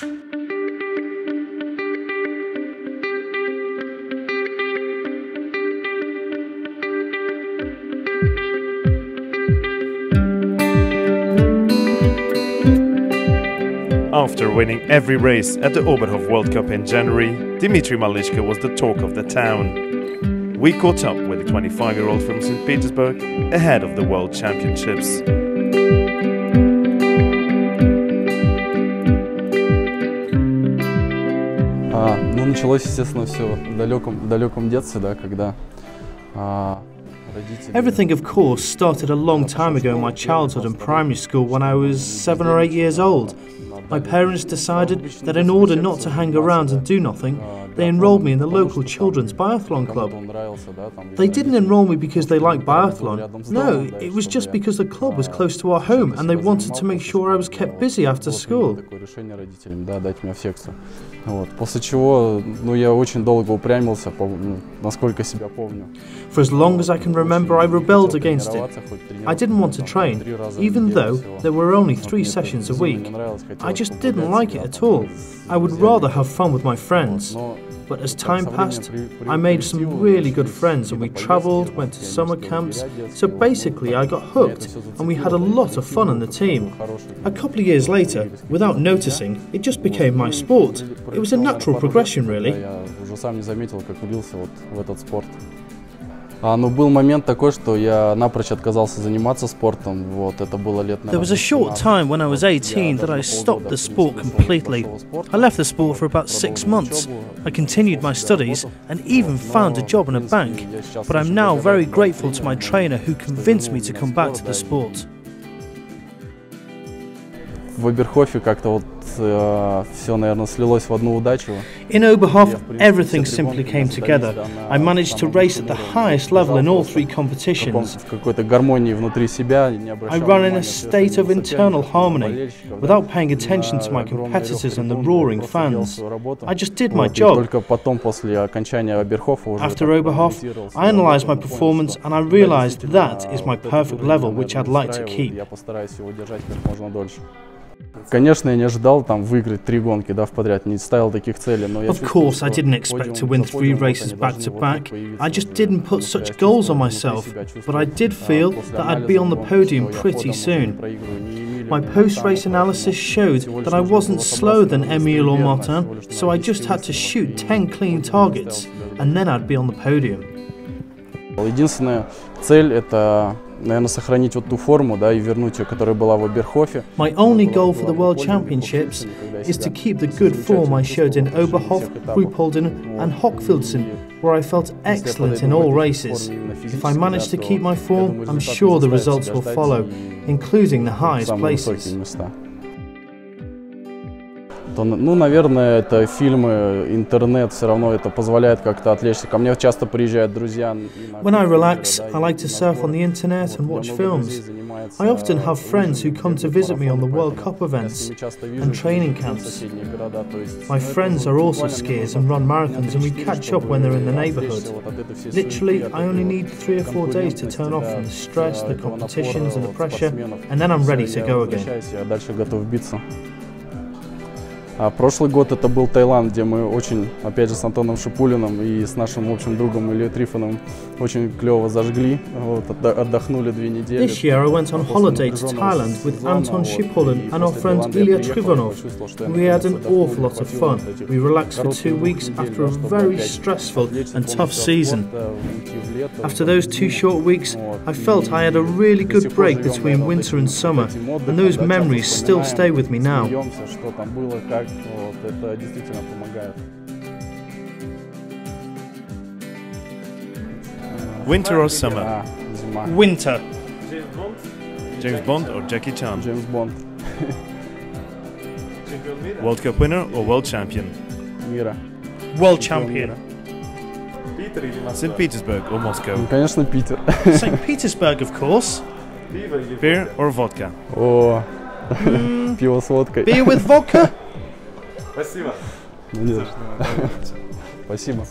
After winning every race at the Oberhof World Cup in January, Dmitry Malyshko was the talk of the town. We caught up with the 25-year-old from St. Petersburg ahead of the World Championships. Ну, началось, естественно, все в далеком детстве, да, когда Everything, of course, started a long time ago in my childhood and primary school when I was 7 or 8 years old. My parents decided that in order not to hang around and do nothing, they enrolled me in the local children's biathlon club. They didn't enroll me because they liked biathlon. No, it was just because the club was close to our home and they wanted to make sure I was kept busy after school. После чего, я очень долго упрямился, насколько себя помню. For as long as I can remember, I rebelled against it. I didn't want to train, even though there were only 3 sessions a week. I just didn't like it at all. I would rather have fun with my friends. But as time passed, I made some really good friends and we travelled, went to summer camps, so basically I got hooked and we had a lot of fun in the team. A couple of years later, without noticing, it just became my sport. It was a natural progression, really. Но был момент такой, что я напрочь отказался заниматься спортом. Это было лет. There was a short time when I was 18 that I stopped the sport completely. I left the sport for about 6 months. I continued my studies and even found a job in a bank. But I'm now very grateful to my trainer who convinced me to come back to the sport. В Оберхофе как-то все, наверное, слилось в одну удачу. In Oberhof, everything simply came together. I managed to race at the highest level in all 3 competitions. В какой-то гармонии внутри себя. I ran in a state of internal harmony, without paying attention to my competitors and the roaring fans. I just did my job. Только потом, после окончания Оберхофа, уже After Oberhof, I analysed my performance and I realised that is my perfect level, which I'd like to keep. Я постараюсь его держать как можно дольше. Конечно, я не ожидал выиграть 3 гонки, подряд, не ставил таких целей, но я. Of course, I didn't expect to win 3 races back to back. I just didn't put such goals on myself, but I did feel that I'd be on the podium pretty soon. My post-race analysis showed that I wasn't slower than Emile or Martin, so I just had to shoot 10 clean targets, and then I'd be on the podium. Единственная цель это, наверное, сохранить ту форму, и вернуть ее, которая была в Оберхофе. My only goal for the World Championships is to keep the good form I showed in Oberhof, Ruhpolding and Hochfilzen, where I felt excellent in all races. If I manage to keep my form, I'm sure the results will follow, including the highest places. Ну, наверное, это фильмы, интернет, все равно это позволяет как-то отвлечься. Ко мне часто приезжают друзья. When I relax, I like to surf on the internet and watch films. I often have friends who come to visit me on the World Cup events and training camps. My friends are also skiers and run marathons and we catch up when they're in the neighbourhood. Literally, I only need 3 or 4 days to turn off from the stress, the competitions and the pressure, and then I'm ready to go again. Прошлый год это был Таиланд, где мы очень, опять же, с Антоном Шипулиным и с нашим общим другом Ильей Трифоновым очень клево зажгли, отдохнули 2 недели. This year I went on holiday to Thailand with Anton Shipulin and our friend Ilya Trifonov. We had an awful lot of fun. We relaxed for 2 weeks after a very stressful and tough season. After those 2 short weeks, I felt I had a really good break between winter and summer, and those memories still stay with me now. Это действительно помогает. Winter or summer? Winter. James Bond or Jackie Chan? James Bond. World Cup winner or world champion? Мира. World champion. St. Petersburg or Moscow? Конечно, Питер. St. Petersburg, of course. Beer or vodka? О, пиво с водкой. Beer with vodka? Спасибо. Спасибо.